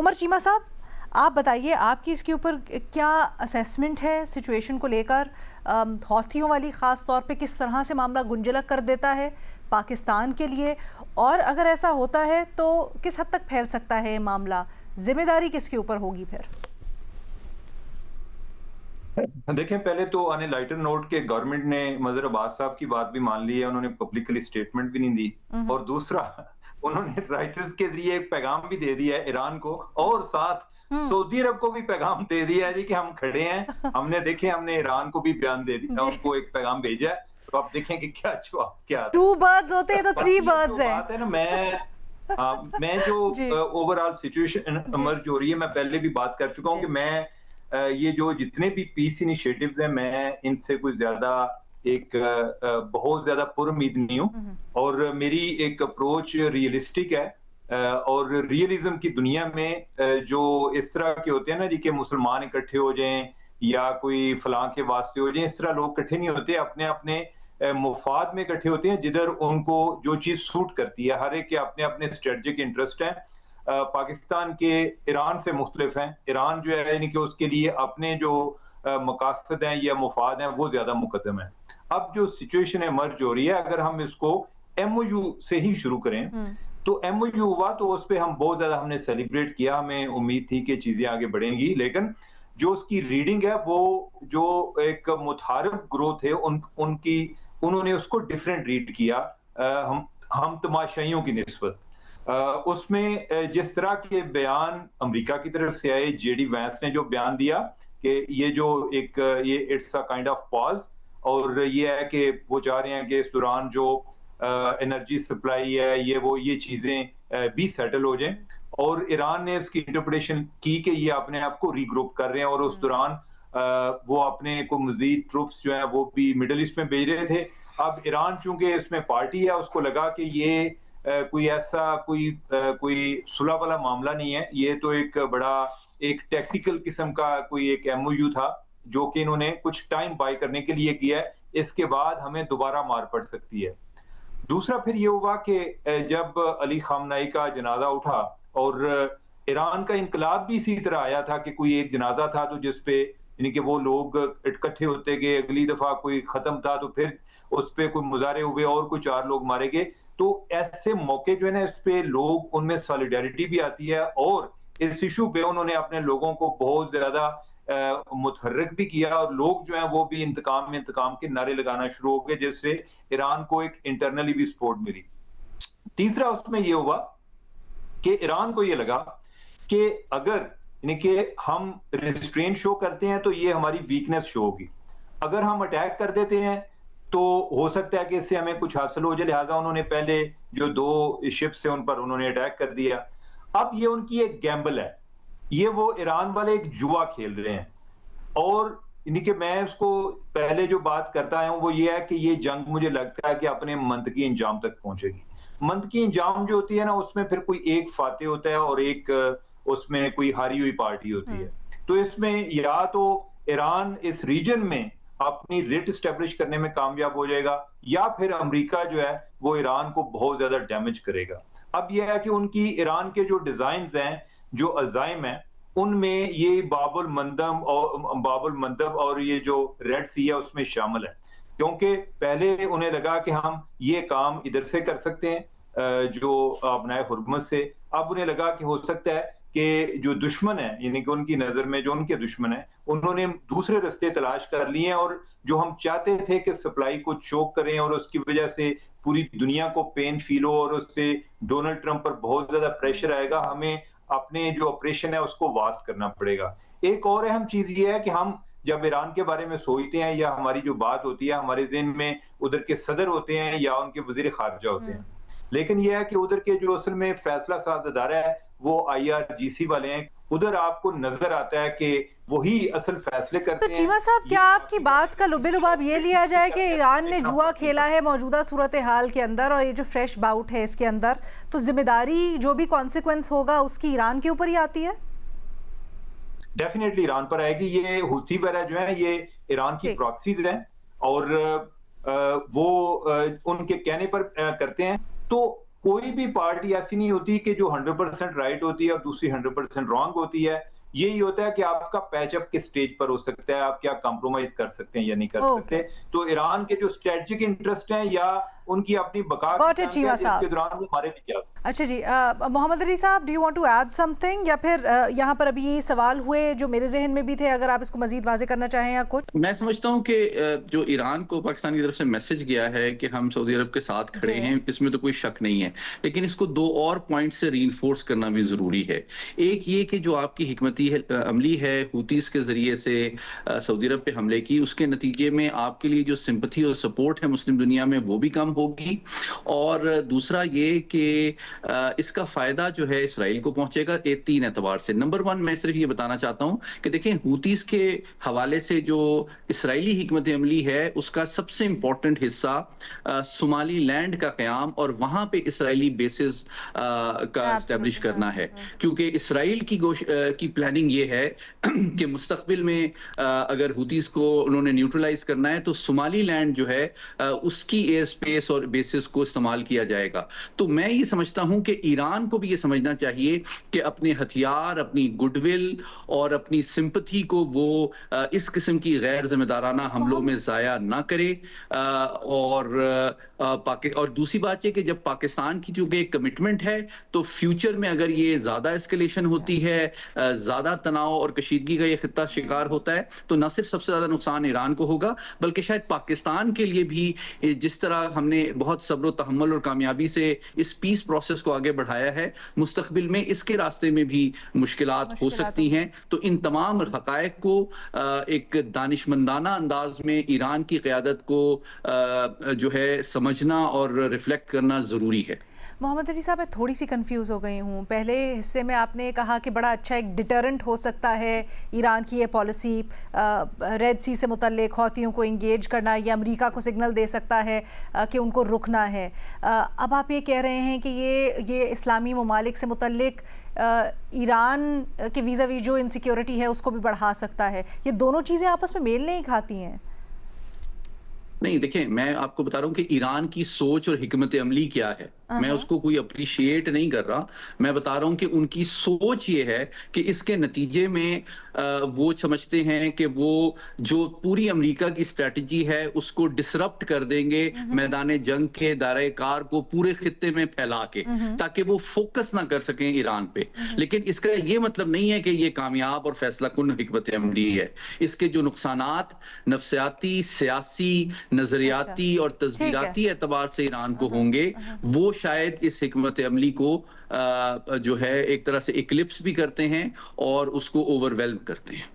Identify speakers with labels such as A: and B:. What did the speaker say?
A: उमर चीमा साहब, आप बताइए, आपकी इसके ऊपर क्या असेसमेंट है सिचुएशन को लेकर? हौथियों वाली ख़ास तौर पे किस तरह से मामला गुंजलक कर देता है पाकिस्तान के लिए, और अगर ऐसा होता है तो किस हद तक फैल सकता है ये मामला? जिम्मेदारी किसके ऊपर होगी फिर?
B: देखें, पहले तो ऑन ए लाइटर नोट के गवर्नमेंट ने मजहर अब्बास साहब की बात भी मान ली है, उन्होंने पब्लिकली स्टेटमेंट भी नहीं दी। और दूसरा, उन्होंने राइटर्स के जरिए एक पैगाम भी दे दिया है ईरान को, और साथ सऊदी अरब को भी पैगाम दे दिया है जी कि हम खड़े हैं। हमने ईरान को भी बयान दे दिया, उनको एक पैगाम भेजा है। तो आप देखें कि क्या जवाब क्या।
A: 2 बर्ड्स होते हैं तो 3 बर्ड्स है।
B: बात है ना, मैं जो ओवरऑल सिचुएशन इमर्ज हो रही है, मैं पहले भी बात कर चुका हूँ कि मैं ये जो जितने भी पीस इनिशिएटिव्स हैं, मैं इनसे कुछ ज्यादा बहुत ज्यादा पुरुम्मीद नहीं हूँ, और मेरी एक अप्रोच रियलिस्टिक है। और रियलिज्म की दुनिया में जो इस तरह के होते हैं ना जी, कि मुसलमान इकट्ठे हो जाएं या कोई फलां के वास्ते हो जाए, इस तरह लोग इकट्ठे नहीं होते, अपने अपने मुफाद में इकट्ठे होते हैं, जिधर उनको जो चीज सूट करती है। हर एक के अपने अपने स्ट्रेटजिक इंटरेस्ट हैं। पाकिस्तान के ईरान से मुख्तलिफ हैं। ईरान जो है, यानी कि उसके लिए अपने जो मकासद हैं या मुफाद हैं, वो ज्यादा मुकद्दम है। अब जो सिचुएशन इमर्ज हो रही है, अगर हम इसको MOU से ही शुरू करें, तो MOU हुआ तो उस पर हम बहुत ज्यादा हमने सेलिब्रेट किया, हमें उम्मीद थी कि चीजें आगे बढ़ेंगी। लेकिन जो उसकी रीडिंग है, वो जो एक मुतहारिफ ग्रोथ है, उन्होंने उसको डिफरेंट रीड किया हम तमाशाइयों की निस्बत। उसमें जिस तरह के बयान अमेरिका की तरफ से आए, JD वैंस ने जो बयान दिया कि ये it's a kind of pause, और ये है कि वो चाह रहे हैं कि इस दौरान जो एनर्जी सप्लाई है, ये चीजें भी सेटल हो जाएं। और ईरान ने इसकी इंटरप्रिटेशन की कि ये अपने आप को रीग्रुप कर रहे हैं, और उस दौरान वो अपने को मजीद ट्रूप्स जो है वो भी मिडल ईस्ट में भेज रहे थे। अब ईरान चूंकि इसमें पार्टी है, उसको लगा कि ये कोई सुलह वाला मामला नहीं है, ये तो एक टेक्निकल किस्म का कोई एक MOU था, जो कि इन्होंने कुछ टाइम बाय करने के लिए किया है। इसके बाद हमें दोबारा मार पड़ सकती है। दूसरा फिर ये हुआ कि जब अली खामनाई का जनाजा उठा, और ईरान का इनकलाब भी इसी तरह आया था कि कोई एक जनाजा था, तो जिसपे यानी कि वो लोग इकट्ठे होते गए, अगली दफा कोई खत्म था तो फिर उस पे कोई मुजाहरे हुए और कोई 4 लोग मारे गए। तो ऐसे मौके जो है ना, इस पे लोग, उनमें सॉलिडारिटी भी आती है, और इस इशू पे उन्होंने अपने लोगों को बहुत ज्यादा मुतहर्रिक भी किया, और लोग जो हैं वो भी इंतकाम के नारे लगाना शुरू हो गए, जिससे ईरान को एक इंटरनली भी सपोर्ट मिली। तीसरा उसमें ये हुआ कि ईरान को ये लगा कि अगर यानी कि हम रिस्ट्रेन शो करते हैं तो ये हमारी वीकनेस शो होगी, अगर हम अटैक कर देते हैं तो हो सकता है कि इससे हमें कुछ हासिल हो जाए। लिहाजा उन्होंने पहले जो 2 शिप्स थे उन पर उन्होंने अटैक कर दिया। अब ये उनकी एक गैम्बल है, ये वो ईरान वाले एक जुआ खेल रहे हैं। और यानी कि मैं उसको पहले जो बात करता आया हूं वो ये है कि ये जंग मुझे लगता है कि अपने मंतकी इंजाम तक पहुंचेगी। मंतकी इंजाम जो होती है ना, उसमें फिर कोई एक फातेह होता है और एक उसमें कोई हारी हुई पार्टी होती है। तो इसमें या तो ईरान इस रीजन में अपनी रेट स्टैब्लिश करने में कामयाब हो जाएगा, या फिर अमेरिका जो है वो ईरान को बहुत ज्यादा डैमेज करेगा। अब यह है कि उनकी ईरान के जो डिजाइन हैं, जो अजाइम हैं, उनमें ये बाबुल मंदब और ये जो रेड सी है उसमें शामिल है। क्योंकि पहले उन्हें लगा कि हम ये काम इधर से कर सकते हैं, जो अपनाए हुर्मुज़ से। अब उन्हें लगा कि हो सकता है कि जो दुश्मन है, यानी कि उनकी नजर में जो उनके दुश्मन है, उन्होंने दूसरे रास्ते तलाश कर लिए हैं, और जो हम चाहते थे कि सप्लाई को चोक करें और उसकी वजह से पूरी दुनिया को पेन फील हो और उससे डोनाल्ड ट्रंप पर बहुत ज्यादा प्रेशर आएगा, हमें अपने जो ऑपरेशन है उसको वास्ट करना पड़ेगा। एक और अहम चीज ये है कि हम जब ईरान के बारे में सोचते हैं या हमारी जो बात होती है, हमारे ज़हन में उधर के सदर होते हैं या उनके वजीर खारजा होते हैं। लेकिन यह है कि उधर के जो असल में फैसला साज अदारा है वो IRGC वाले हैं। उधर आपको नजर आता है कि वही असल फैसले करते हैं।
A: तो चीमा साहब, क्या आपकी बात का लुबे-लुबाब ये लिया जाए कि ईरान ने जुआ खेला है मौजूदा सूरत हाल के अंदर, और ये जो फ्रेश बाउट है इसके अंदर, तो जिम्मेदारी जो भी कॉन्सिक्वेंस होगा उसकी ईरान के ऊपर ही आती है?
B: डेफिनेटली ईरान पर आएगी। ये हुती वगैरह जो है ये ईरान की प्रॉक्सीज हैं, और वो उनके कहने पर करते हैं। तो कोई भी पार्टी ऐसी नहीं होती कि जो 100% राइट होती है और दूसरी 100% रॉन्ग होती है। यही होता है कि आपका पैचअप किस स्टेज पर हो सकता है, आप क्या कॉम्प्रोमाइज़ कर सकते हैं या नहीं कर
A: ओके,
B: सकते। तो ईरान के जो स्ट्रैटेजिक इंटरेस्ट हैं या उनकी अपनी बका की
A: गॉट इट
B: जंग है,
A: चीमा
B: इसके
A: साहब।
B: दौरान वो हमारे भी जा सकते हैं।
A: अच्छा जी, मोहम्मद अली साहब, do you want to add something, या फिर यहाँ पर अभी ये सवाल हुए जो मेरे जहन में भी थे, अगर आप इसको मजीद वाजे करना चाहें या कुछ।
C: मैं समझता हूँ कि जो ईरान को पाकिस्तान की तरफ से मैसेज गया है कि हम सऊदी अरब के साथ खड़े
A: जी।
C: हैं, इसमें तो कोई शक नहीं है, लेकिन इसको दो और पॉइंट से रीइंफोर्स करना भी ज़रूरी है। एक ये कि जो आपकी हिकमती अमली है हूतीस के ज़रिए से सऊदी अरब पे हमले की, उसके नतीजे में आपके लिए जो सिंपथी और सपोर्ट है मुस्लिम दुनिया में वो भी कम होगी, और दूसरा ये कि इसका फ़ायदा जो है इसराइल को पहुंचेगा 3 एतबार से। नंबर 1 मैं सिर्फ ये बताना चाहता हूँ कि देखें, हूतीस के हवाले से जो इसराइली हिकमत अमली है उसका सबसे इंपॉर्टेंट हिस्सा सोमाली लैंड का क़याम और वहां पे इसराइली बेसिस का इस्टेब्लिश करना है, क्योंकि इसराइल की प्लानिंग ये है कि मुस्तकबिल में अगर हूतीस को उन्होंने न्यूट्रलाइज करना है तो सोमाली लैंड जो है उसकी एयर स्पेस और बेसिस को इस्तेमाल किया जाएगा। तो मैं ये समझता हूं कि ईरान को भी ये समझना चाहिए कि अपने हथियार, अपनी गुडविल और अपनी सिंपथी को वो इस किस्म की गैर जिम्मेदाराना हमलों में जाया ना करे। और दूसरी बात ये कि जब पाकिस्तान की चूंकि एक कमिटमेंट है, तो फ्यूचर में अगर ये ज्यादा एस्केलेशन होती है, ज्यादा तनाव और कशीदगी का ये खित्ता शिकार होता है, तो न सिर्फ सबसे ज्यादा नुकसान ईरान को होगा बल्कि शायद पाकिस्तान के लिए भी, जिस तरह हमने बहुत सब्र तहम्मुल और कामयाबी से इस पीस प्रोसेस को आगे बढ़ाया है, मुस्तकबिल में इसके रास्ते में भी मुश्किलात हो सकती हैं। तो इन तमाम हकायक को एक दानिशमंदाना अंदाज में ईरान की क़यादत को जो है समझना और रिफ्लेक्ट करना ज़रूरी है।
A: मोहम्मद अली साहब, मैं थोड़ी सी कंफ्यूज हो गई हूँ। पहले हिस्से में आपने कहा कि बड़ा अच्छा एक डिटरेंट हो सकता है ईरान की ये पॉलिसी, रेड सी से मुतल्लिक हौथियों को इंगेज करना, ये अमेरिका को सिग्नल दे सकता है कि उनको रुकना है। अब आप ये कह रहे हैं कि ये इस्लामी ममालिक से मुतल्लिक ईरान के वीज़ा वी जो इनसिक्योरिटी है उसको भी बढ़ा सकता है। ये दोनों चीज़ें आपस में मेल नहीं खाती हैं।
C: नहीं, देखिए, मैं आपको बता रहा हूँ कि ईरान की सोच और हिकमत अमली क्या है। मैं उसको कोई अप्रिशिएट नहीं कर रहा, मैं बता रहा हूँ कि उनकी सोच ये है कि इसके नतीजे में वो समझते हैं कि वो जो पूरी अमेरिका की स्ट्रेटजी है उसको डिसरप्ट कर देंगे, मैदान जंग के दायरे कार को पूरे खित्ते में फैला के, ताकि वो फोकस ना कर सकें ईरान पे। लेकिन इसका ये मतलब नहीं है कि ये कामयाब और फैसला कुन हिकमत अमली है। इसके जो नुकसानात नफ्सियाती, सियासी, नजरियाती और तस्वीराती एतबार से ईरान को होंगे, वो शायद इस हिकमत अमली को जो है एक तरह से इक्लिप्स भी करते हैं और उसको ओवरवेल्म करते हैं।